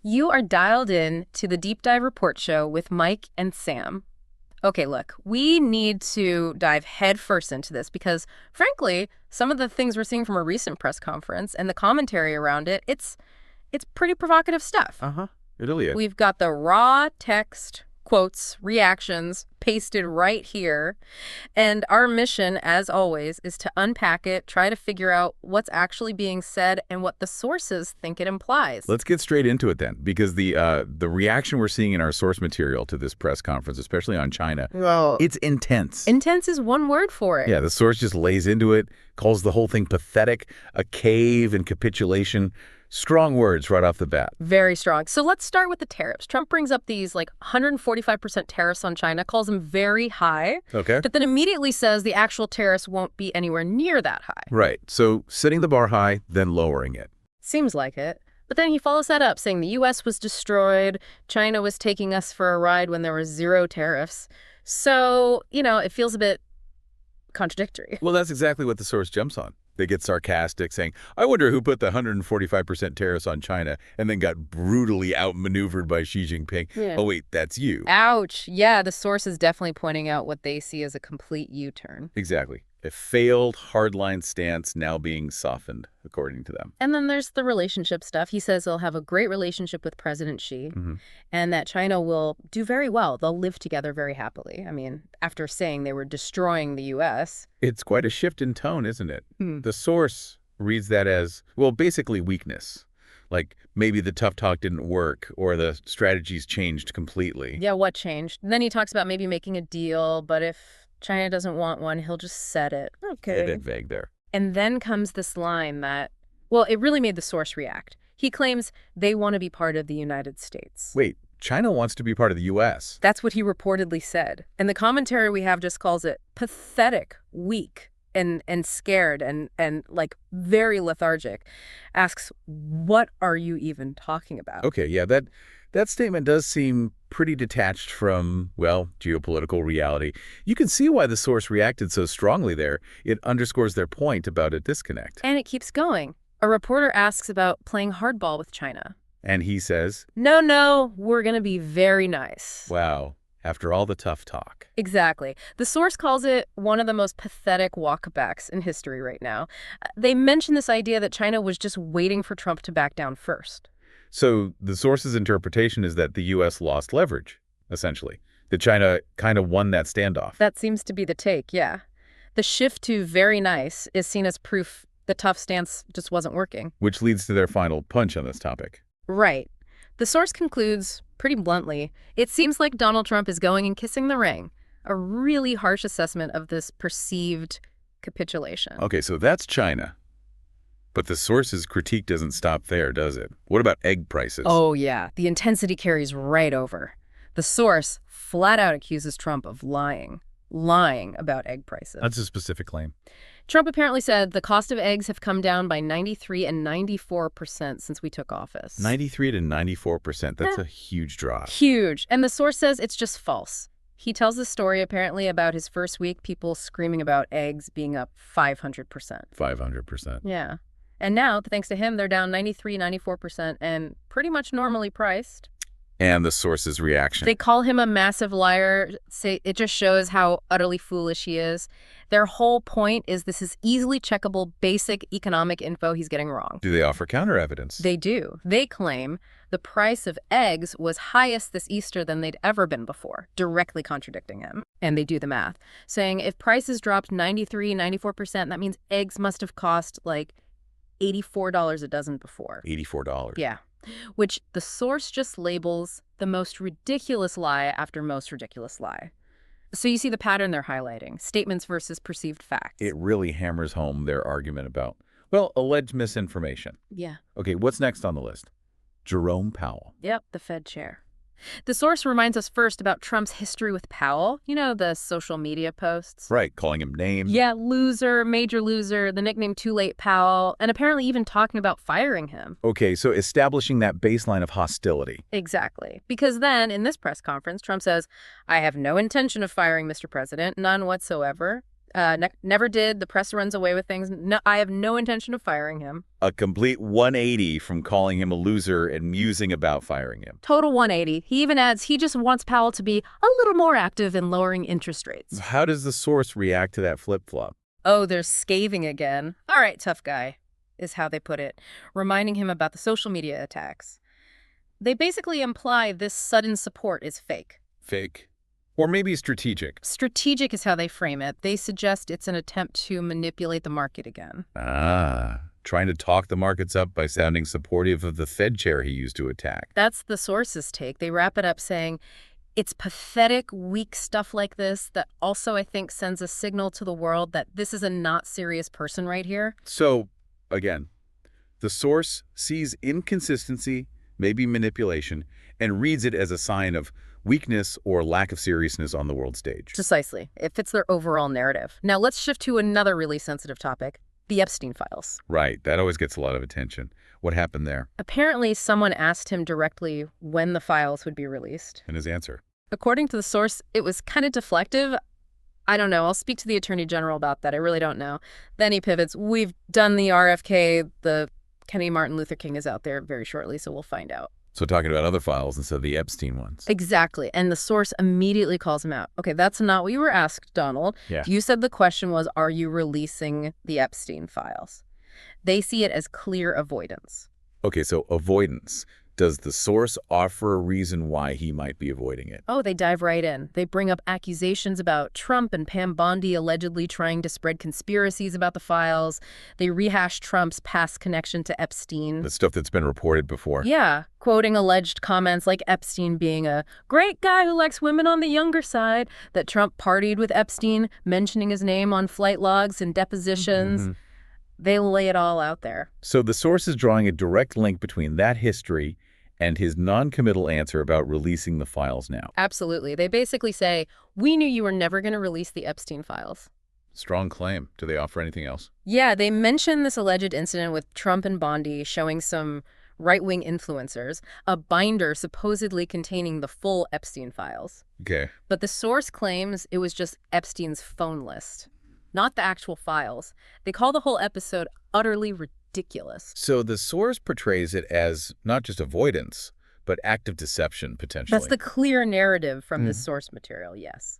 You are dialed in to the Deep Dive Report Show with Mike and Sam. Okay, look, we need to dive headfirst into this because, frankly, some of the things we're seeing from a recent press conference and the commentary around it, it's pretty provocative stuff. Uh-huh. It really is. We've got the raw text, quotes, reactions pasted right here. And our mission, as always, is to unpack it, try to figure out what's actually being said and what the sources think it implies. Let's get straight into it then, because the reaction we're seeing in our source material to this press conference, especially on China, Well, it's intense. intense is one word for it. Yeah, the source just lays into it, calls the whole thing pathetic, a cave and capitulation. Strong words right off the bat. Very strong. So let's start with the tariffs. Trump brings up these 145% tariffs on China, calls them very high, Okay. but then immediately says the actual tariffs won't be anywhere near that high. Right. So setting the bar high, then lowering it. Seems like it. But then he follows that up, saying the U.S. was destroyed, China was taking us for a ride when there were zero tariffs. So, it feels a bit contradictory. Well, that's exactly what the source jumps on. They get sarcastic, saying, I wonder who put the 145% tariffs on China and then got brutally outmaneuvered by Xi Jinping. Yeah. Oh, wait, that's you. Ouch. Yeah, the source is definitely pointing out what they see as a complete U-turn. Exactly. A failed hardline stance now being softened, according to them. And then there's the relationship stuff. He says they'll have a great relationship with President Xi and that China will do very well. They'll live together very happily. I mean, after saying they were destroying the U.S. It's quite a shift in tone, isn't it? The source reads that as, well, basically weakness. Like maybe the tough talk didn't work or the strategies changed completely. Yeah, what changed? And then he talks about maybe making a deal, but if China doesn't want one, he'll just set it. Okay. A bit vague there. And then comes this line that, well, it really made the source react. He claims they want to be part of the United States. Wait, China wants to be part of the U.S.? That's what he reportedly said. And the commentary we have just calls it pathetic, weak, and scared and very lethargic. Asks, what are you even talking about? Okay, yeah, that statement does seem pretty detached from, well, geopolitical reality. You can see why the source reacted so strongly there. It underscores their point about a disconnect. And it keeps going. A reporter asks about playing hardball with China. And he says, No, we're going to be very nice. wow, after all the tough talk. Exactly. The source calls it one of the most pathetic walkbacks in history right now. They mention this idea that China was just waiting for Trump to back down first. So the source's interpretation is that the U.S. lost leverage, essentially. That China kind of won that standoff. That seems to be the take, yeah. The shift to very nice is seen as proof the tough stance just wasn't working. Which leads to their final punch on this topic. Right. The source concludes, pretty bluntly, it seems like Donald Trump is going and kissing the ring. A really harsh assessment of this perceived capitulation. Okay, so that's China. But the source's critique doesn't stop there, does it? What about egg prices? Oh, yeah. The intensity carries right over. The source flat out accuses Trump of lying about egg prices. That's a specific claim. Trump apparently said the cost of eggs have come down by 93 and 94% since we took office. 93 to 94%. That's a huge drop. Huge. And the source says it's just false. He tells the story apparently about his first week, people screaming about eggs being up 500%. 500%. Yeah. And now, thanks to him, they're down 93, 94% and pretty much normally priced. And the source's reaction. They call him a massive liar. Say it just shows how utterly foolish he is. Their whole point is this is easily checkable, basic economic info he's getting wrong. Do they offer counter evidence? They do. They claim the price of eggs was highest this Easter than they'd ever been before, directly contradicting him. And they do the math, saying if prices dropped 93, 94%, that means eggs must have cost $84 a dozen before. $84. Yeah. Which the source just labels the most ridiculous lie after most ridiculous lie. So you see the pattern they're highlighting, statements versus perceived facts. It really hammers home their argument about, well, alleged misinformation. Yeah. Okay, what's next on the list? Jerome Powell. Yep, the Fed chair. The source reminds us first about Trump's history with Powell. You know, the social media posts. Right, calling him names. Yeah, loser, major loser, the nickname Too Late Powell, and apparently even talking about firing him. Okay, so establishing that baseline of hostility. Exactly. Because then, in this press conference, Trump says, I have no intention of firing Mr. President, none whatsoever. Never did. The press runs away with things. No, I have no intention of firing him. A complete 180 from calling him a loser and musing about firing him. Total 180. He even adds he just wants Powell to be a little more active in lowering interest rates. How does the source react to that flip-flop? Oh, they're scathing again. All right, tough guy, is how they put it, reminding him about the social media attacks. They basically imply this sudden support is fake. Fake. Or maybe strategic. Strategic is how they frame it. They suggest it's an attempt to manipulate the market again. Trying to talk the markets up by sounding supportive of the Fed chair he used to attack. That's the source's take. They wrap it up saying, it's pathetic, weak stuff like this that also, I think, sends a signal to the world that this is a not serious person right here. So, again, the source sees inconsistency, maybe manipulation, and reads it as a sign of weakness or lack of seriousness on the world stage. Precisely. It fits their overall narrative. Now let's shift to another really sensitive topic, the Epstein files. Right. That always gets a lot of attention. What happened there? Apparently, someone asked him directly when the files would be released. And his answer? According to the source, it was kind of deflective. I don't know. I'll speak to the Attorney General about that. I really don't know. Then he pivots. We've done the RFK. The Kennedy Martin Luther King is out there very shortly, so we'll find out. So talking about other files instead of the Epstein ones. Exactly. And the source immediately calls him out. Okay, that's not what you were asked, Donald. Yeah. You said the question was, are you releasing the Epstein files? They see it as clear avoidance. Okay, so avoidance. Does the source offer a reason why he might be avoiding it? Oh, they dive right in. They bring up accusations about Trump and Pam Bondi allegedly trying to spread conspiracies about the files. They rehash Trump's past connection to Epstein. The stuff that's been reported before. Yeah, quoting alleged comments like Epstein being a great guy who likes women on the younger side, that Trump partied with Epstein, mentioning his name on flight logs and depositions. Mm-hmm. They lay it all out there. So the source is drawing a direct link between that history and his non-committal answer about releasing the files now. Absolutely. They basically say, we knew you were never going to release the Epstein files. Strong claim. Do they offer anything else? Yeah, they mention this alleged incident with Trump and Bondi showing some right-wing influencers, a binder supposedly containing the full Epstein files. Okay. But the source claims it was just Epstein's phone list, not the actual files. They call the whole episode utterly ridiculous. So the source portrays it as not just avoidance, but active deception, potentially. That's the clear narrative from this source material, yes.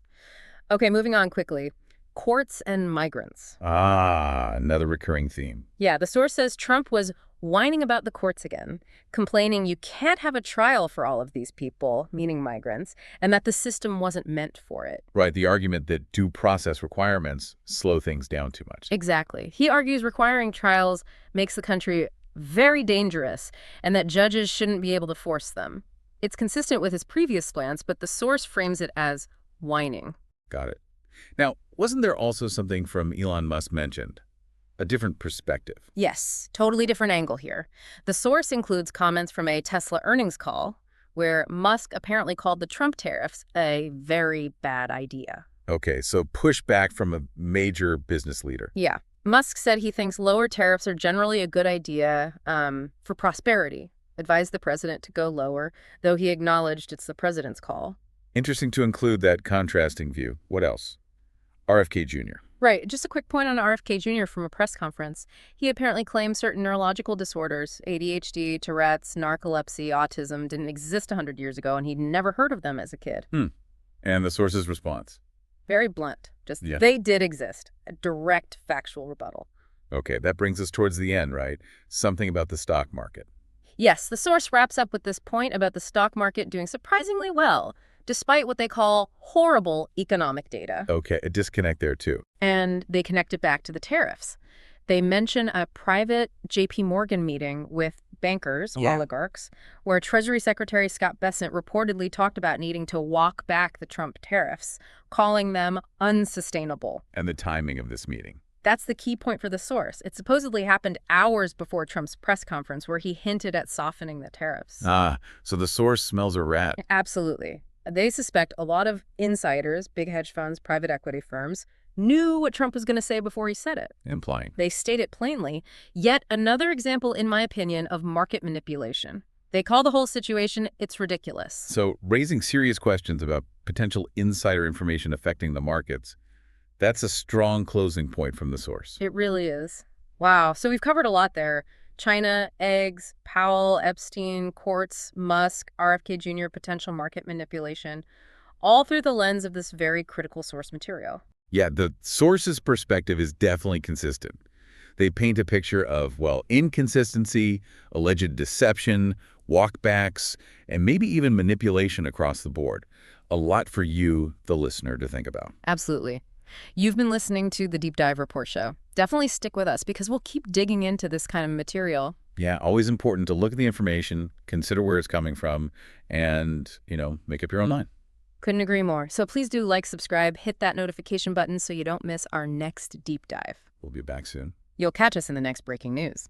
Okay, moving on quickly. Courts and migrants. Another recurring theme. Yeah, the source says Trump was whining about the courts again, complaining you can't have a trial for all of these people, meaning migrants, and that the system wasn't meant for it. Right, the argument that due process requirements slow things down too much. Exactly. He argues requiring trials makes the country very dangerous and that judges shouldn't be able to force them. It's consistent with his previous plans, but the source frames it as whining. Got it. Now, wasn't there also something from Elon Musk mentioned? A different perspective. Yes, totally different angle here. The source includes comments from a Tesla earnings call where Musk apparently called the Trump tariffs a very bad idea. Okay, so pushback from a major business leader. Yeah. Musk said he thinks lower tariffs are generally a good idea for prosperity, advised the president to go lower, though he acknowledged it's the president's call. Interesting to include that contrasting view. What else? RFK Jr. Right. Just a quick point on RFK Jr. from a press conference. He apparently claimed certain neurological disorders, ADHD, Tourette's, narcolepsy, autism, didn't exist 100 years ago, and he'd never heard of them as a kid. And the source's response? Very blunt. Just, They did exist. A direct factual rebuttal. Okay, that brings us towards the end, right? Something about the stock market. Yes, the source wraps up with this point about the stock market doing surprisingly well, despite what they call horrible economic data. Okay, a disconnect there, too. And they connect it back to the tariffs. They mention a private J.P. Morgan meeting with bankers, oligarchs, where Treasury Secretary Scott Bessent reportedly talked about needing to walk back the Trump tariffs, calling them unsustainable. And the timing of this meeting. That's the key point for the source. It supposedly happened hours before Trump's press conference, where he hinted at softening the tariffs. So the source smells a rat. Absolutely. They suspect a lot of insiders, big hedge funds, private equity firms, knew what Trump was going to say before he said it. Implying. They state it plainly. Yet another example, in my opinion, of market manipulation. They call the whole situation, it's ridiculous. So raising serious questions about potential insider information affecting the markets, That's a strong closing point from the source. It really is. Wow. So we've covered a lot there. China, eggs, Powell, Epstein, courts, Musk, RFK Jr., potential market manipulation, all through the lens of this very critical source material. Yeah, the source's perspective is definitely consistent. They paint a picture of, well, inconsistency, alleged deception, walkbacks, and maybe even manipulation across the board. A lot for you, the listener, to think about. Absolutely. You've been listening to the Deep Dive Report Show. Definitely stick with us because we'll keep digging into this kind of material. Yeah, always important to look at the information, consider where it's coming from, and, make up your own mind. Couldn't agree more. So please do like, subscribe, hit that notification button so you don't miss our next deep dive. We'll be back soon. You'll catch us in the next breaking news.